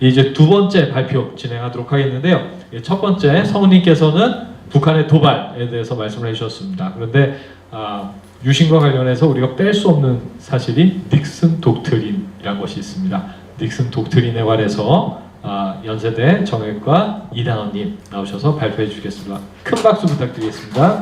이제 두 번째 발표 진행하도록 하겠는데요. 첫 번째 성우님께서는 북한의 도발에 대해서 말씀을 해주셨습니다. 그런데 유신과 관련해서 우리가 뺄 수 없는 사실이 닉슨 독트린이라는 것이 있습니다. 닉슨 독트린에 관해서 연세대 정외과 이단원님 나오셔서 발표해 주시겠습니다. 큰 박수 부탁드리겠습니다.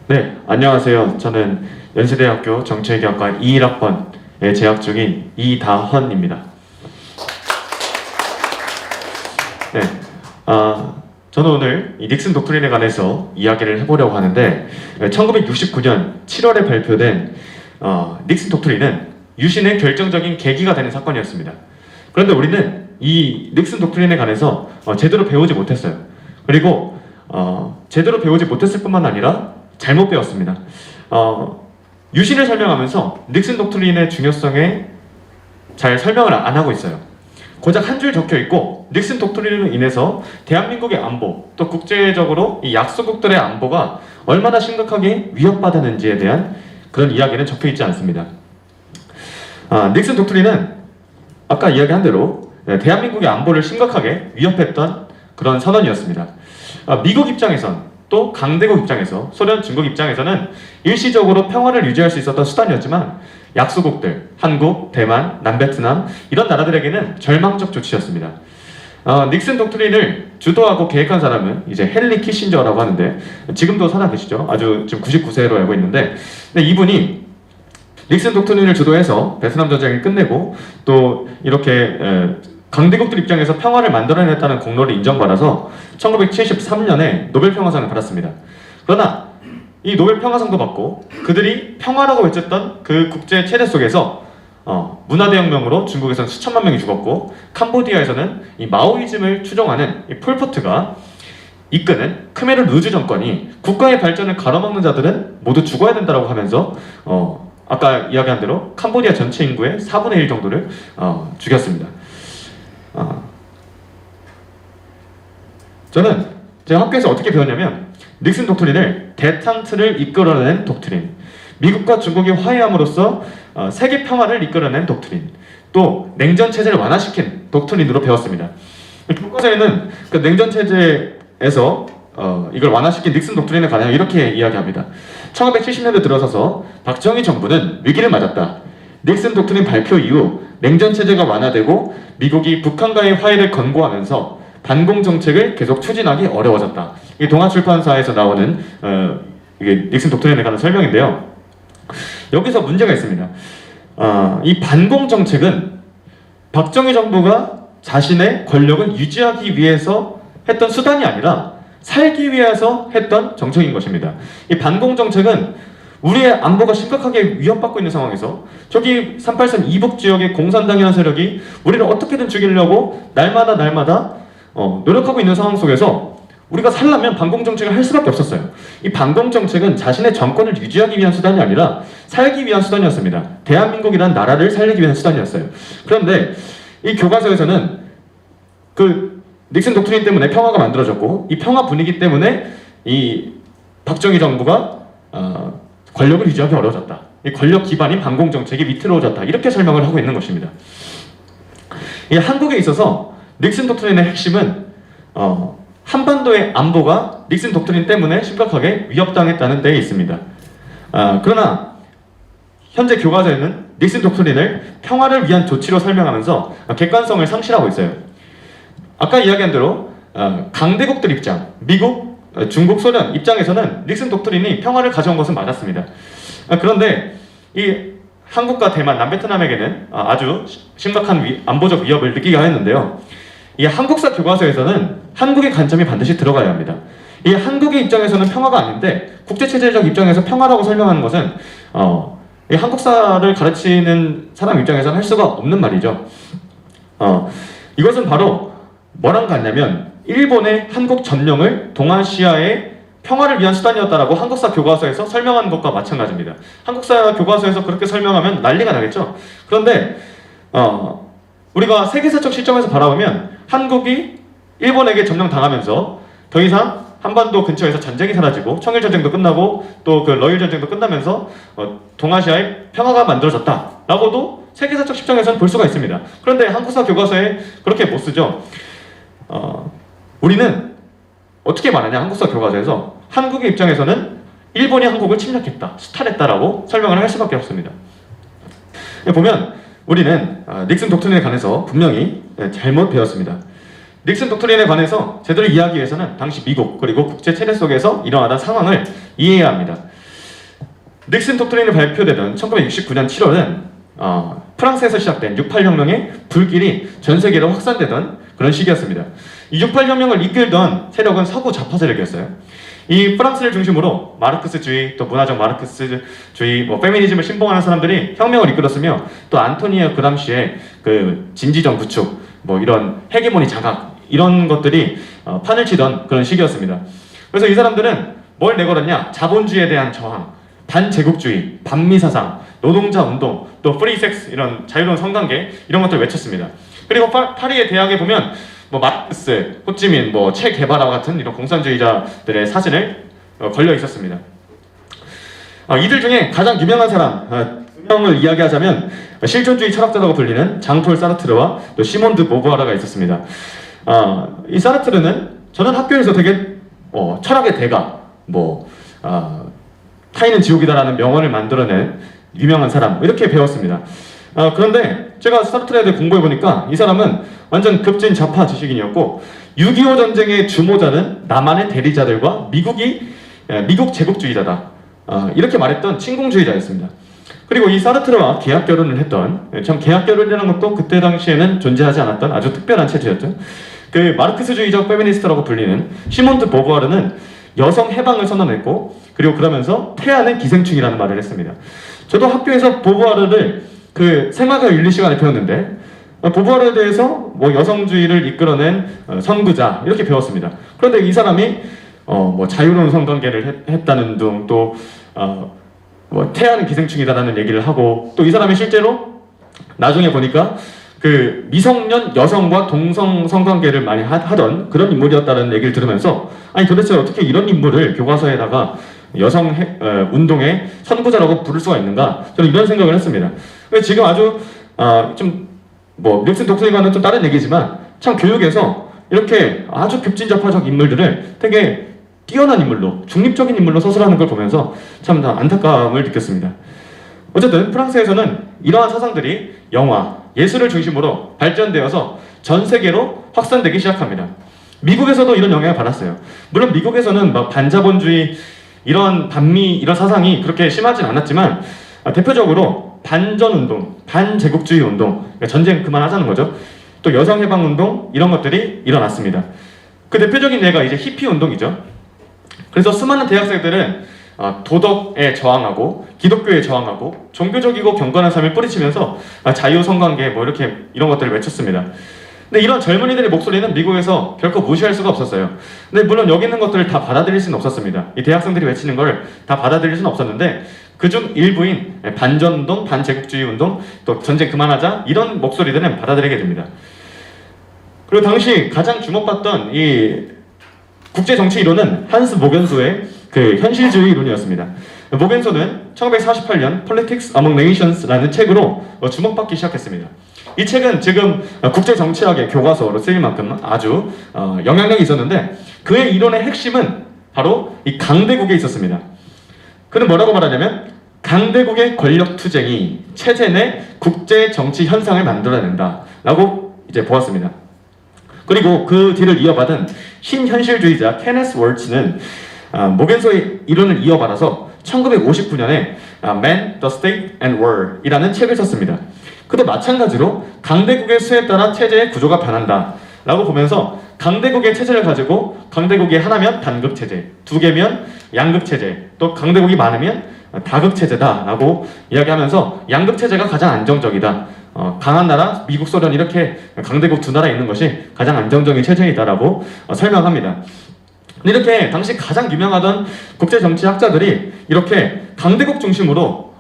네, 안녕하세요. 저는 연세대학교 정치외교학과 21학번에 재학 중인 이다헌입니다. 네, 저는 오늘 이 닉슨 독트린에 관해서 이야기를 해보려고 하는데 1969년 7월에 발표된 닉슨 독트린은 유신의 결정적인 계기가 되는 사건이었습니다. 그런데 우리는 이 닉슨 독트린에 관해서 제대로 배우지 못했어요. 그리고 제대로 배우지 못했을 뿐만 아니라 잘못 배웠습니다. 유신을 설명하면서 닉슨 독트린의 중요성에 잘 설명을 안 하고 있어요. 고작 한 줄 적혀 있고 닉슨 독트린으로 인해서 대한민국의 안보 또 국제적으로 이 약소국들의 안보가 얼마나 심각하게 위협받았는지에 대한 그런 이야기는 적혀 있지 않습니다. 닉슨 독트린은 아까 이야기한 대로 대한민국의 안보를 심각하게 위협했던 그런 선언이었습니다. 미국 입장에선 또 강대국 입장에서 소련, 중국 입장에서는 일시적으로 평화를 유지할 수 있었던 수단이었지만 약소국들, 한국, 대만, 남베트남 이런 나라들에게는 절망적 조치였습니다. 닉슨 독트린을 주도하고 계획한 사람은 이제 헨리 키신저라고 하는데 지금도 살아계시죠. 아주 지금 99세로 알고 있는데 근데 이분이 닉슨 독트린을 주도해서 베트남 전쟁을 끝내고 또 이렇게 강대국들 입장에서 평화를 만들어냈다는 공로를 인정받아서 1973년에 노벨평화상을 받았습니다. 그러나 이 노벨평화상도 받고 그들이 평화라고 외쳤던 그 국제 체제 속에서 문화대혁명으로 중국에서는 수천만 명이 죽었고 캄보디아에서는 이 마오이즘을 추종하는 이 폴포트가 이끄는 크메르 루즈 정권이 국가의 발전을 가로막는 자들은 모두 죽어야 된다고 하면서 아까 이야기한 대로 캄보디아 전체 인구의 4분의 1 정도를 죽였습니다. 저는 제가 학교에서 어떻게 배웠냐면 닉슨 독트린을 대탕트를 이끌어낸 독트린, 미국과 중국이 화해함으로써 세계 평화를 이끌어낸 독트린, 또 냉전 체제를 완화시킨 독트린으로 배웠습니다. 교과서에는 그 냉전 체제에서 이걸 완화시킨 닉슨 독트린에 관하여 이렇게 이야기합니다. 1970년대 들어서서 박정희 정부는 위기를 맞았다. 닉슨 독트린 발표 이후 냉전 체제가 완화되고 미국이 북한과의 화해를 권고하면서 반공 정책을 계속 추진하기 어려워졌다. 이 동아출판사에서 나오는 이게 닉슨 독트린에 관한 설명인데요. 여기서 문제가 있습니다. 이 반공 정책은 박정희 정부가 자신의 권력을 유지하기 위해서 했던 수단이 아니라 살기 위해서 했던 정책인 것입니다. 이 반공 정책은 우리의 안보가 심각하게 위협받고 있는 상황에서 저기 383 이북 지역의 공산당이라는 세력이 우리를 어떻게든 죽이려고 날마다 노력하고 있는 상황 속에서 우리가 살려면 반공정책을 할 수밖에 없었어요. 이 반공정책은 자신의 정권을 유지하기 위한 수단이 아니라 살기 위한 수단이었습니다. 대한민국이라는 나라를 살리기 위한 수단이었어요. 그런데 이 교과서에서는 그 닉슨 독트린 때문에 평화가 만들어졌고 이 평화 분위기 때문에 이 박정희 정부가 권력을 유지하기 어려워졌다. 이 권력 기반인 반공정책이 위태로워졌다. 이렇게 설명을 하고 있는 것입니다. 이 한국에 있어서 닉슨 독트린의 핵심은 한반도의 안보가 닉슨 독트린 때문에 심각하게 위협당했다는 데에 있습니다. 그러나 현재 교과서에는 닉슨 독트린을 평화를 위한 조치로 설명하면서 객관성을 상실하고 있어요. 아까 이야기한 대로 강대국들 입장, 미국, 중국, 소련 입장에서는 닉슨 독트린이 평화를 가져온 것은 맞았습니다. 그런데 이 한국과 대만, 남베트남에게는 아주 심각한 안보적 위협을 느끼게 하였는데요. 이 한국사 교과서에서는 한국의 관점이 반드시 들어가야 합니다. 이 한국의 입장에서는 평화가 아닌데 국제체제적 입장에서 평화라고 설명하는 것은 이 한국사를 가르치는 사람 입장에서는 할 수가 없는 말이죠. 이것은 바로 뭐랑 같냐면 일본의 한국 점령을 동아시아의 평화를 위한 수단이었다라고 한국사 교과서에서 설명하는 것과 마찬가지입니다. 한국사 교과서에서 그렇게 설명하면 난리가 나겠죠. 그런데 우리가 세계사적 시점에서 바라보면 한국이 일본에게 점령당하면서 더 이상 한반도 근처에서 전쟁이 사라지고 청일 전쟁도 끝나고 또 그 러일 전쟁도 끝나면서 동아시아에 평화가 만들어졌다라고도 세계사적 시점에서는 볼 수가 있습니다. 그런데 한국사 교과서에 그렇게 못 쓰죠. 우리는 어떻게 말하냐, 한국사 교과서에서 한국의 입장에서는 일본이 한국을 침략했다, 수탈했다라고 설명을 할 수밖에 없습니다. 보면 우리는 닉슨 독트린에 관해서 분명히 잘못 배웠습니다. 닉슨 독트린에 관해서 제대로 이해하기 위해서는 당시 미국 그리고 국제 체제 속에서 일어나던 상황을 이해해야 합니다. 닉슨 독트린이 발표되던 1969년 7월은 프랑스에서 시작된 68혁명의 불길이 전 세계로 확산되던 그런 시기였습니다. 이 68혁명을 이끌던 세력은 서구 좌파 세력이었어요. 이 프랑스를 중심으로 마르크스주의, 또 문화적 마르크스주의, 페미니즘을 신봉하는 사람들이 혁명을 이끌었으며, 또 안토니오 그람시의 그 진지정 구축, 이런 헤게모니 장악, 이런 것들이 판을 치던 그런 시기였습니다. 그래서 이 사람들은 뭘 내걸었냐? 자본주의에 대한 저항, 반제국주의, 반미사상, 노동자 운동, 또 프리섹스, 이런 자유로운 성관계, 이런 것들을 외쳤습니다. 그리고 파리의 대학에 보면 마르크스, 호찌민, 체 게바라 같은 이런 공산주의자들의 사진을 걸려 있었습니다. 이들 중에 가장 유명한 사람 두 명을 이야기하자면 실존주의 철학자라고 불리는 장폴 사르트르와 또 시몬 드 보부아르가 있었습니다. 이 사르트르는 저는 학교에서 되게 철학의 대가, 타인은 지옥이다라는 명언을 만들어낸 유명한 사람, 이렇게 배웠습니다. 그런데 제가 사르트르에 대해 공부해보니까 이 사람은 완전 급진 좌파 지식인이었고, 6.25 전쟁의 주모자는 남한의 대리자들과 미국 제국주의자다, 이렇게 말했던 친공주의자였습니다. 그리고 이 사르트르와 계약 결혼을 했던, 참 계약 결혼이라는 것도 그때 당시에는 존재하지 않았던 아주 특별한 체제였죠. 그 마르크스주의적 페미니스트라고 불리는 시몬 드 보부아르는 여성 해방을 선언했고, 그리고 그러면서 태아는 기생충이라는 말을 했습니다. 저도 학교에서 보부아르를 그 생활과 윤리 시간에 배웠는데, 보부아르에 대해서 여성주의를 이끌어낸 선구자, 이렇게 배웠습니다. 그런데 이 사람이 자유로운 성관계를 했다는 등, 또 태아는 기생충이다라는 얘기를 하고, 또 이 사람이 실제로 나중에 보니까 그 미성년 여성과 동성 성관계를 많이 하던 그런 인물이었다는 얘기를 들으면서, 아니 도대체 어떻게 이런 인물을 교과서에다가 여성 운동의 선구자라고 부를 수가 있는가, 저는 이런 생각을 했습니다. 지금 아주 닉슨 독트린과는 좀 다른 얘기지만, 참 교육에서 이렇게 아주 급진좌파적 인물들을 되게 뛰어난 인물로, 중립적인 인물로 서술하는 걸 보면서 참 안타까움을 느꼈습니다. 어쨌든 프랑스에서는 이러한 사상들이 영화, 예술을 중심으로 발전되어서 전 세계로 확산되기 시작합니다. 미국에서도 이런 영향을 받았어요. 물론 미국에서는 반자본주의, 이런 반미, 이런 사상이 그렇게 심하진 않았지만, 대표적으로 반전운동, 반제국주의 운동, 그러니까 전쟁 그만하자는 거죠. 또 여성해방운동, 이런 것들이 일어났습니다. 그 대표적인 예가 이제 히피 운동이죠. 그래서 수많은 대학생들은 도덕에 저항하고 기독교에 저항하고 종교적이고 경건한 삶을 뿌리치면서 자유 성관계 이렇게 이런 것들을 외쳤습니다. 근데 이런 젊은이들의 목소리는 미국에서 결코 무시할 수가 없었어요. 근데 물론 여기 있는 것들을 다 받아들일 수는 없었습니다. 이 대학생들이 외치는 걸 다 받아들일 수는 없었는데, 그중 일부인 반전운동, 반제국주의 운동, 또 전쟁 그만하자, 이런 목소리들은 받아들이게 됩니다. 그리고 당시 가장 주목받던 이 국제 정치 이론은 한스 모겐소의 그 현실주의 이론이었습니다. 모겐소는 1948년 Politics Among Nations라는 책으로 주목받기 시작했습니다. 이 책은 지금 국제 정치학의 교과서로 쓰일 만큼 아주 영향력이 있었는데, 그의 이론의 핵심은 바로 이 강대국에 있었습니다. 그는 뭐라고 말하냐면, 강대국의 권력 투쟁이 체제 내 국제 정치 현상을 만들어낸다 라고 이제 보았습니다. 그리고 그 뒤를 이어받은 신현실주의자 케네스 월츠는 모겐소의 이론을 이어받아서 1959년에 Man, the State and War 이라는 책을 썼습니다. 그도 마찬가지로 강대국의 수에 따라 체제의 구조가 변한다 라고 보면서, 강대국의 체제를 가지고 강대국이 하나면 단극체제, 두 개면 양극체제, 또 강대국이 많으면 다극체제다 라고 이야기하면서, 양극체제가 가장 안정적이다, 강한 나라 미국, 소련 이렇게 강대국 두 나라 있는 것이 가장 안정적인 체제이다 라고 설명합니다. 이렇게 당시 가장 유명하던 국제정치학자들이 이렇게 강대국 중심으로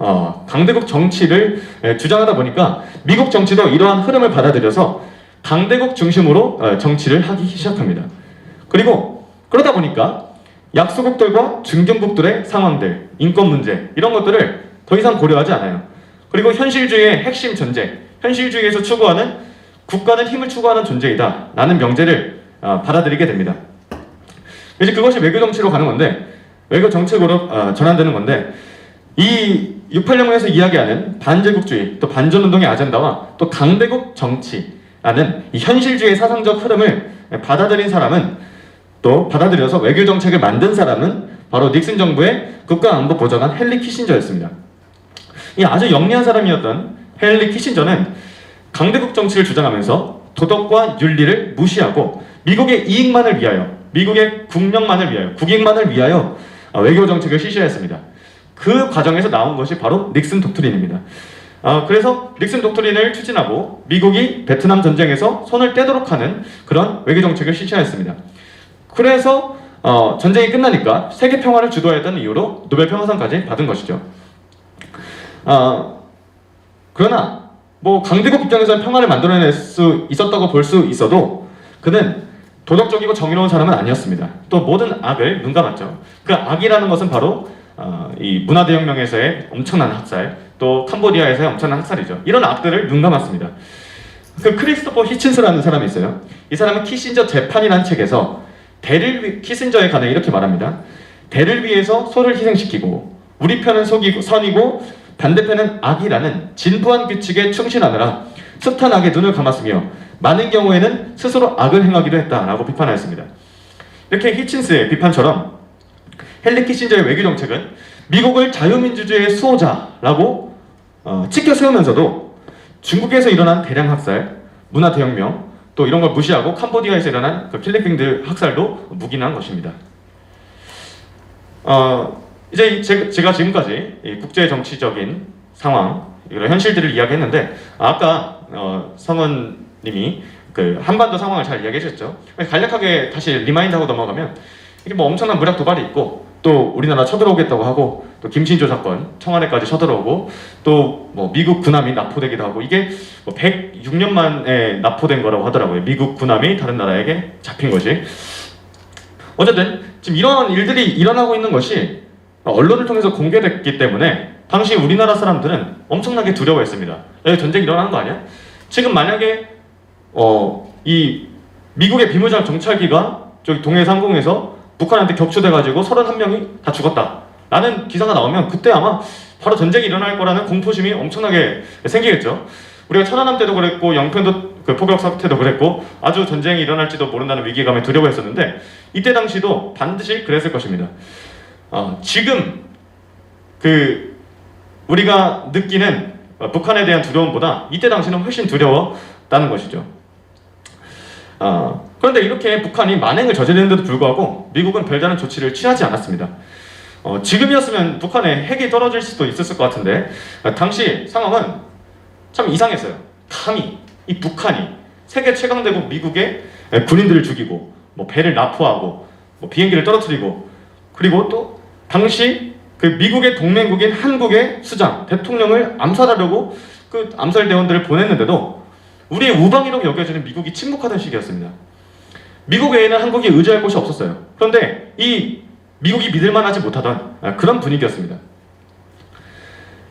강대국 정치를 주장하다 보니까, 미국 정치도 이러한 흐름을 받아들여서 강대국 중심으로 정치를 하기 시작합니다. 그리고 그러다 보니까 약소국들과 중견국들의 상황들, 인권 문제 이런 것들을 더 이상 고려하지 않아요. 그리고 현실주의의 핵심 전제, 현실주의에서 추구하는 국가는 힘을 추구하는 존재이다 라는 명제를 받아들이게 됩니다. 이제 그것이 외교 정치로 가는 건데, 외교 정책으로 전환되는 건데, 이 6.86에서 이야기하는 반제국주의, 또 반전운동의 아젠다와 또 강대국 정치라는 이 현실주의의 사상적 흐름을 받아들인 사람은, 또 받아들여서 외교 정책을 만든 사람은 바로 닉슨 정부의 국가안보보좌관 헨리 키신저였습니다. 이 아주 영리한 사람이었던 헨리 키신저는 강대국 정치를 주장하면서 도덕과 윤리를 무시하고 미국의 이익만을 위하여, 미국의 국력만을 위하여, 국익만을 위하여 외교 정책을 실시했습니다. 그 과정에서 나온 것이 바로 닉슨 독트린입니다. 그래서 닉슨 독트린을 추진하고 미국이 베트남 전쟁에서 손을 떼도록 하는 그런 외교 정책을 실시했습니다. 그래서 전쟁이 끝나니까 세계 평화를 주도했던 이유로 노벨 평화상까지 받은 것이죠. 그러나 뭐 강대국 입장에서는 평화를 만들어낼 수 있었다고 볼 수 있어도 그는 도덕적이고 정의로운 사람은 아니었습니다. 또 모든 악을 눈감았죠. 그 악이라는 것은 바로 이 문화대혁명에서의 엄청난 학살, 또 캄보디아에서의 엄청난 학살이죠. 이런 악들을 눈감았습니다. 그 크리스토퍼 히친스라는 사람이 있어요. 이 사람은 키신저 재판이라는 책에서 키신저에 관해 이렇게 말합니다. 대를 위해서 소를 희생시키고 우리 편은 선이고 반대편은 악이라는 진부한 규칙에 충실하느라 숱한 악에 눈을 감았으며 많은 경우에는 스스로 악을 행하기도 했다라고 비판하였습니다. 이렇게 히친스의 비판처럼 헨리 키신저의 외교 정책은 미국을 자유민주주의의 수호자라고 치켜 세우면서도 중국에서 일어난 대량 학살, 문화대혁명, 또 이런 걸 무시하고 캄보디아에서 일어난 그 킬링핑들 학살도 묵인한 것입니다. 이제 제가 지금까지 이 국제 정치적인 상황, 이런 현실들을 이야기했는데, 아까 성원님이 그 한반도 상황을 잘 이야기해주셨죠. 간략하게 다시 리마인드하고 넘어가면 이게 뭐 엄청난 무력 도발이 있고, 또 우리나라 쳐들어오겠다고 하고, 또 김신조 사건 청와대까지 쳐들어오고, 또 뭐 미국 군함이 납포되기도 하고, 이게 뭐 106년 만에 납포된 거라고 하더라고요. 미국 군함이 다른 나라에게 잡힌 것이. 어쨌든 지금 이런 일들이 일어나고 있는 것이 언론을 통해서 공개됐기 때문에 당시 우리나라 사람들은 엄청나게 두려워했습니다. 야, 전쟁 일어나는 거 아니야? 지금 만약에 이 미국의 비무장 정찰기가 저기 동해 상공에서 북한한테 격추돼가지고 31명이 다 죽었다 라는 기사가 나오면 그때 아마 바로 전쟁이 일어날 거라는 공포심이 엄청나게 생기겠죠. 우리가 천안함 때도 그랬고 영편도 그 포격 사태도 그랬고 아주 전쟁이 일어날지도 모른다는 위기감에 두려워했었는데 이때 당시도 반드시 그랬을 것입니다. 지금 그 우리가 느끼는 북한에 대한 두려움보다 이때 당시는 훨씬 두려웠다는 것이죠. 그런데 이렇게 북한이 만행을 저지르는데도 불구하고 미국은 별다른 조치를 취하지 않았습니다. 지금이었으면 북한에 핵이 떨어질 수도 있었을 것 같은데 당시 상황은 참 이상했어요. 감히 이 북한이 세계 최강대국 미국의 군인들을 죽이고 뭐 배를 납포하고 뭐 비행기를 떨어뜨리고 그리고 또 당시 그 미국의 동맹국인 한국의 수장 대통령을 암살하려고 그 암살 대원들을 보냈는데도 우리의 우방이라고 여겨지는 미국이 침묵하던 시기였습니다. 미국 외에는 한국이 의지할 곳이 없었어요. 그런데 이 미국이 믿을만하지 못하던 그런 분위기였습니다.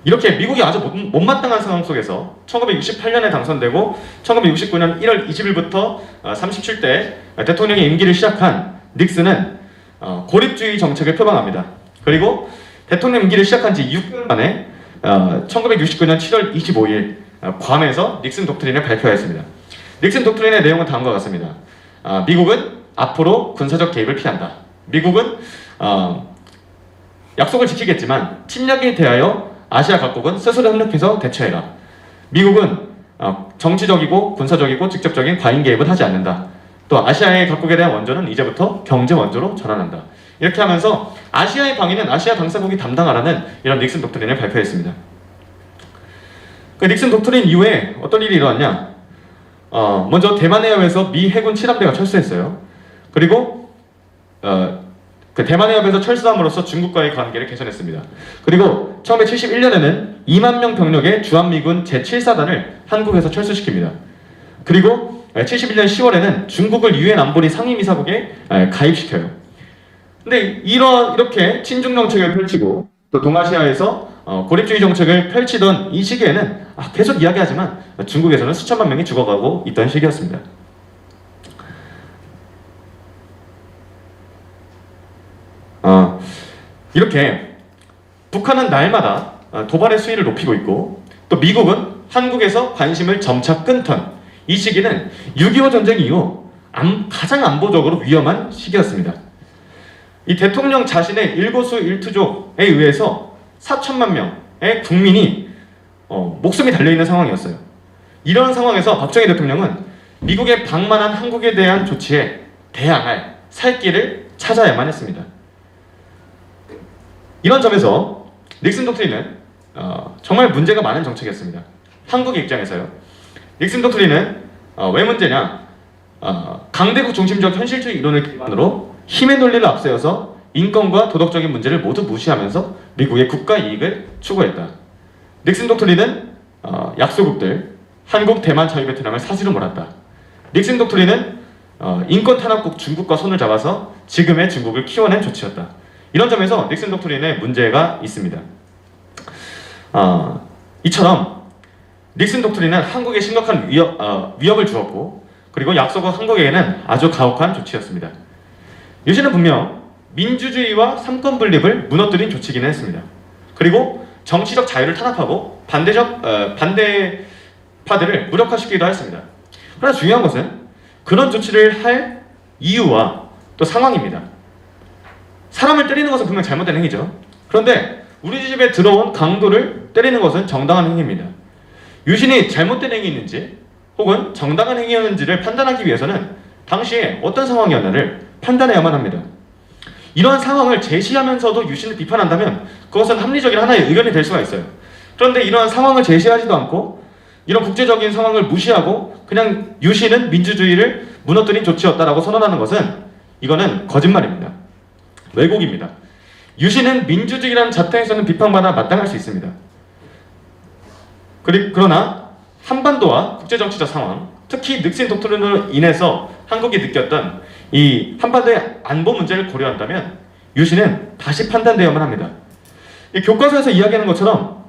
이렇게 미국이 아주 못마땅한 상황 속에서 1968년에 당선되고 1969년 1월 20일부터 37대 대통령의 임기를 시작한 닉슨은 고립주의 정책을 표방합니다. 그리고 대통령 임기를 시작한 지 6개월 만에 1969년 7월 25일 괌에서 닉슨 독트린을 발표했습니다. 닉슨 독트린의 내용은 다음과 같습니다. 미국은 앞으로 군사적 개입을 피한다. 미국은 약속을 지키겠지만 침략에 대하여 아시아 각국은 스스로 협력해서 대처해라. 미국은 정치적이고 군사적이고 직접적인 과잉 개입은 하지 않는다. 또 아시아의 각국에 대한 원조는 이제부터 경제 원조로 전환한다. 이렇게 하면서 아시아의 방위는 아시아 당사국이 담당하라는 이런 닉슨 독트린을 발표했습니다. 그 닉슨 독트린 이후에 어떤 일이 일어났냐? 먼저 대만 해협에서 미 해군 7함대가 철수했어요. 그리고 그 대만 해협에서 철수함으로써 중국과의 관계를 개선했습니다. 그리고 1971년에는 2만 명 병력의 주한미군 제7사단을 한국에서 철수시킵니다. 그리고 71년 10월에는 중국을 유엔 안보리 상임이사국에 가입시켜요. 근데 이렇게 친중 정책을 펼치고 또 동아시아에서 고립주의 정책을 펼치던 이 시기에는 계속 이야기하지만 중국에서는 수천만 명이 죽어가고 있던 시기였습니다. 이렇게 북한은 날마다 도발의 수위를 높이고 있고 또 미국은 한국에서 관심을 점차 끊던 이 시기는 6.25 전쟁 이후 가장 안보적으로 위험한 시기였습니다. 이 대통령 자신의 일거수 일투족에 의해서 4천만 명의 국민이 목숨이 달려있는 상황이었어요. 이런 상황에서 박정희 대통령은 미국의 방만한 한국에 대한 조치에 대항할 살 길을 찾아야만 했습니다. 이런 점에서 닉슨 독트린은 정말 문제가 많은 정책이었습니다. 한국의 입장에서요. 닉슨 독트린은 왜 문제냐? 강대국 중심적 현실주의 이론을 기반으로 힘의 논리를 앞세워서 인권과 도덕적인 문제를 모두 무시하면서 미국의 국가 이익을 추구했다. 닉슨 독트린은 약소국들 한국, 대만, 자유베트남을 사지로 몰았다. 닉슨 독트린은 인권 탄압국 중국과 손을 잡아서 지금의 중국을 키워낸 조치였다. 이런 점에서 닉슨 독트린에 문제가 있습니다. 이처럼 닉슨 독트린은 한국에 심각한 위협을 주었고 그리고 약소국 한국에게는 아주 가혹한 조치였습니다. 유신은 분명 민주주의와 삼권 분립을 무너뜨린 조치이긴 했습니다. 그리고 정치적 자유를 탄압하고 반대파들을 무력화시키기도 했습니다. 그러나 중요한 것은 그런 조치를 할 이유와 또 상황입니다. 사람을 때리는 것은 분명 잘못된 행위죠. 그런데 우리 집에 들어온 강도를 때리는 것은 정당한 행위입니다. 유신이 잘못된 행위인지 혹은 정당한 행위였는지를 판단하기 위해서는 당시에 어떤 상황이었나를 판단해야만 합니다. 이러한 상황을 제시하면서도 유신을 비판한다면 그것은 합리적인 하나의 의견이 될 수가 있어요. 그런데 이러한 상황을 제시하지도 않고 이런 국제적인 상황을 무시하고 그냥 유신은 민주주의를 무너뜨린 조치였다라고 선언하는 것은 이거는 거짓말입니다. 왜곡입니다. 유신은 민주주의라는 자태에서는 비판받아 마땅할 수 있습니다. 그러나 한반도와 국제정치적 상황, 특히 닉슨 독트린으로 인해서 한국이 느꼈던 이 한반도의 안보 문제를 고려한다면 유신은 다시 판단되어야만 합니다. 이 교과서에서 이야기하는 것처럼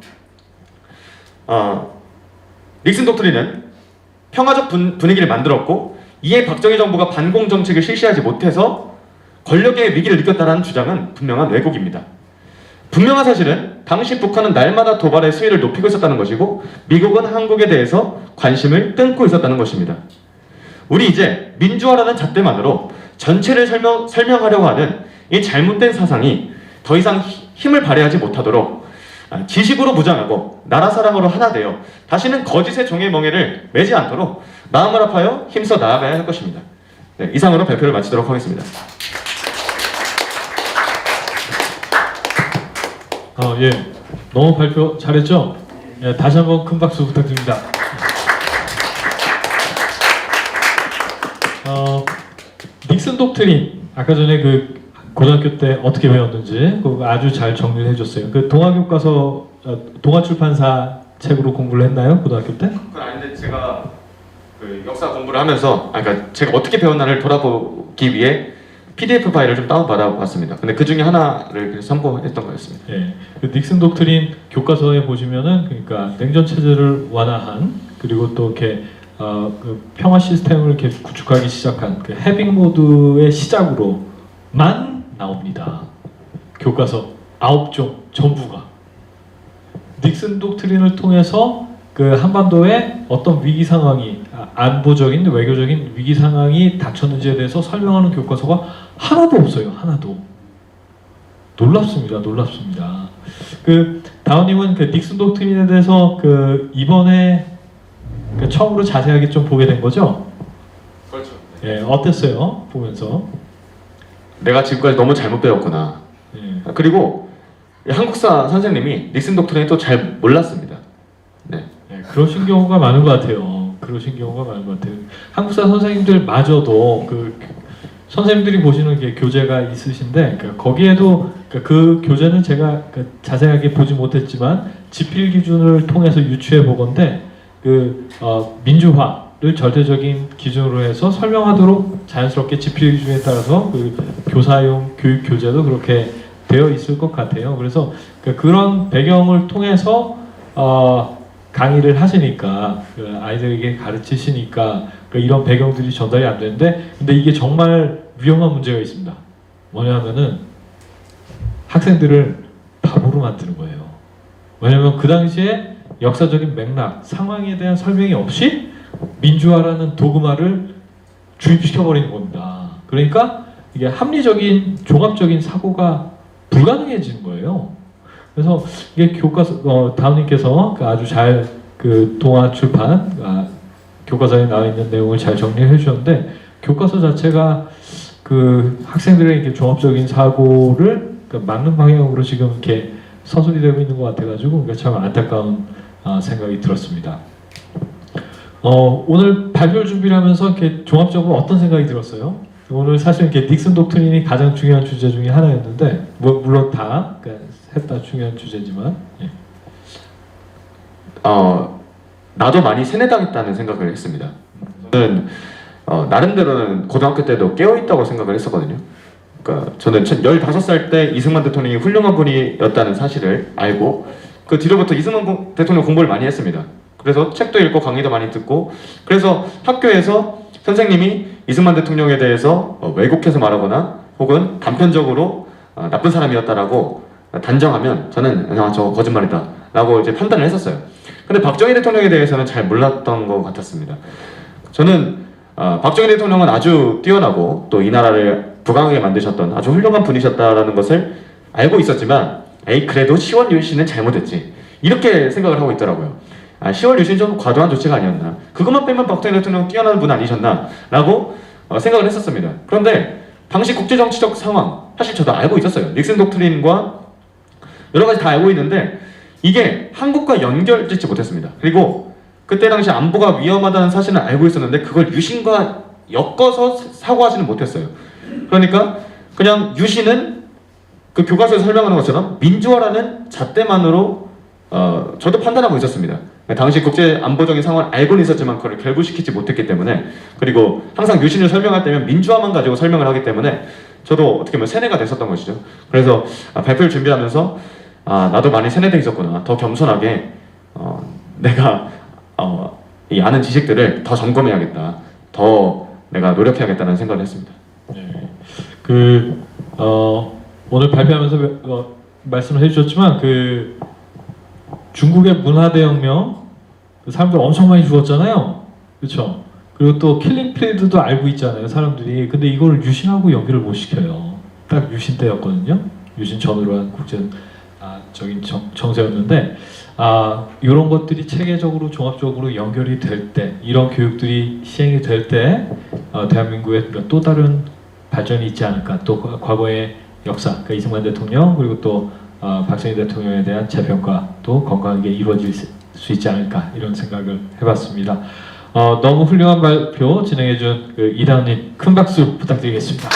닉슨 독트린은 평화적 분위기를 만들었고 이에 박정희 정부가 반공 정책을 실시하지 못해서 권력의 위기를 느꼈다는 주장은 분명한 왜곡입니다. 분명한 사실은 당시 북한은 날마다 도발의 수위를 높이고 있었다는 것이고 미국은 한국에 대해서 관심을 끊고 있었다는 것입니다. 우리 이제 민주화라는 잣대만으로 전체를 설명하려고 하는 이 잘못된 사상이 더 이상 힘을 발휘하지 못하도록 지식으로 무장하고 나라 사랑으로 하나 되어 다시는 거짓의 종의 멍에를 매지 않도록 마음을 합하여 힘써 나아가야 할 것입니다. 네, 이상으로 발표를 마치도록 하겠습니다. 예, 너무 발표 잘했죠? 예, 다시 한번 큰 박수 부탁드립니다. 닉슨 독트린 아까 전에 그 고등학교 때 어떻게 배웠는지 그거 아주 잘 정리를 해줬어요. 그 동아교과서 동아출판사 책으로 공부를 했나요? 고등학교 때? 그건 아닌데 제가 그 역사 공부를 하면서 그러니까 제가 어떻게 배웠나를 돌아보기 위해 PDF 파일을 좀 다운받아 봤습니다. 근데 그 중에 하나를 참고했던 거였습니다. 예, 그 닉슨 독트린 교과서에 보시면은 그러니까 냉전 체제를 완화한 그리고 또 이렇게 그 평화 시스템을 이렇게 구축하기 시작한 그 해빙 모드의 시작으로만 나옵니다. 교과서 9종 전부가 닉슨 독트린을 통해서 그 한반도에 어떤 위기 상황이 안보적인 외교적인 위기 상황이 닥쳤는지에 대해서 설명하는 교과서가 하나도 없어요. 하나도. 놀랍습니다. 놀랍습니다. 그 다운님은 그 닉슨 독트린에 대해서 그 이번에 그 처음으로 자세하게 좀 보게 된 거죠? 그렇죠. 예, 어땠어요? 보면서. 내가 지금까지 너무 잘못 배웠구나. 예. 그리고 한국사 선생님이 닉슨 독트린을 또 잘 몰랐습니다. 네. 예, 그러신 경우가 많은 것 같아요. 그러신 경우가 많은 것 같아요. 한국사 선생님들마저도 그 선생님들이 보시는 게 교재가 있으신데 거기에도 그 교재는 제가 자세하게 보지 못했지만 지필 기준을 통해서 유추해 보건데 그 민주화 를 절대적인 기준으로 해서 설명하도록 자연스럽게 집필 기준에 따라서 그 교사용 교육 교재도 그렇게 되어 있을 것 같아요. 그래서 그런 배경을 통해서 강의를 하시니까 그 아이들에게 가르치시니까 이런 배경들이 전달이 안 되는데, 근데 이게 정말 위험한 문제가 있습니다. 뭐냐면은 학생들을 바보로 만드는 거예요. 왜냐면 그 당시에 역사적인 맥락, 상황에 대한 설명이 없이 민주화라는 도그마를 주입시켜 버리는 겁니다. 그러니까 이게 합리적인 종합적인 사고가 불가능해지는 거예요. 그래서 이게 교과서 다운님께서 아주 잘 그 동아 출판 교과서에 나와 있는 내용을 잘 정리해 주셨는데, 교과서 자체가 그 학생들의 종합적인 사고를 막는 방향으로 지금 이렇게 서술이 되고 있는 것 같아가지고 참 안타까운 생각이 들었습니다. 오늘 발표를 준비를 하면서 이렇게 종합적으로 어떤 생각이 들었어요? 오늘 사실 이렇게 닉슨 독트린이 가장 중요한 주제 중에 하나였는데, 물론 다 셋 다 중요한 주제지만, 예. 나도 많이 세뇌당했다는 생각을 했습니다. 저는 나름대로는 고등학교 때도 깨어있다고 생각을 했었거든요. 그러니까 저는 15살 때 이승만 대통령이 훌륭한 분이었다는 사실을 알고 그 뒤로부터 이승만 대통령 공부를 많이 했습니다. 그래서 책도 읽고 강의도 많이 듣고, 그래서 학교에서 선생님이 이승만 대통령에 대해서 왜곡해서 말하거나 혹은 단편적으로 나쁜 사람이었다라고 단정하면 저는 저 거짓말이다 라고 이제 판단을 했었어요. 근데 박정희 대통령에 대해서는 잘 몰랐던 것 같았습니다. 저는 박정희 대통령은 아주 뛰어나고 또 이 나라를 부강하게 만드셨던 아주 훌륭한 분이셨다라는 것을 알고 있었지만, 그래도 10월 유신은 잘못했지 이렇게 생각을 하고 있더라고요. 10월 유신 좀 과도한 조치가 아니었나, 그것만 빼면 박정희 대통령 뛰어난 분 아니셨나 라고 생각을 했었습니다. 그런데 당시 국제정치적 상황 사실 저도 알고 있었어요. 닉슨 독트린과 여러 가지 다 알고 있는데 이게 한국과 연결되지 못했습니다. 그리고 그때 당시 안보가 위험하다는 사실은 알고 있었는데 그걸 유신과 엮어서 사고하지는 못했어요. 그러니까 그냥 유신은 그 교과서에서 설명하는 것처럼 민주화라는 잣대만으로 저도 판단하고 있었습니다. 당시 국제 안보적인 상황을 알고는 있었지만 그걸 결부시키지 못했기 때문에, 그리고 항상 유신을 설명할 때면 민주화만 가지고 설명을 하기 때문에 저도 어떻게 보면 세뇌가 됐었던 것이죠. 그래서 발표를 준비하면서 나도 많이 세뇌돼 있었구나, 더 겸손하게 내가 이 아는 지식들을 더 점검해야겠다, 더 내가 노력해야겠다는 생각을 했습니다. 네. 오늘 발표하면서 말씀을 해주셨지만 중국의 문화대혁명 사람들 엄청 많이 죽었잖아요, 그렇죠? 그리고 또 킬링필드도 알고 있잖아요, 사람들이. 근데 이걸 유신하고 연결을 못 시켜요. 딱 유신 때였거든요. 유신 전후로 한 국제적인 정세였는데, 이런 것들이 체계적으로 종합적으로 연결이 될 때, 이런 교육들이 시행이 될 때 대한민국에 또 다른 발전이 있지 않을까. 또 과거의 역사, 그러니까 이승만 대통령 그리고 또 박정희 대통령에 대한 재평가도 건강하게 이루어질 수 있지 않을까, 이런 생각을 해봤습니다. 너무 훌륭한 발표 진행해준 이다은님 큰 박수 부탁드리겠습니다.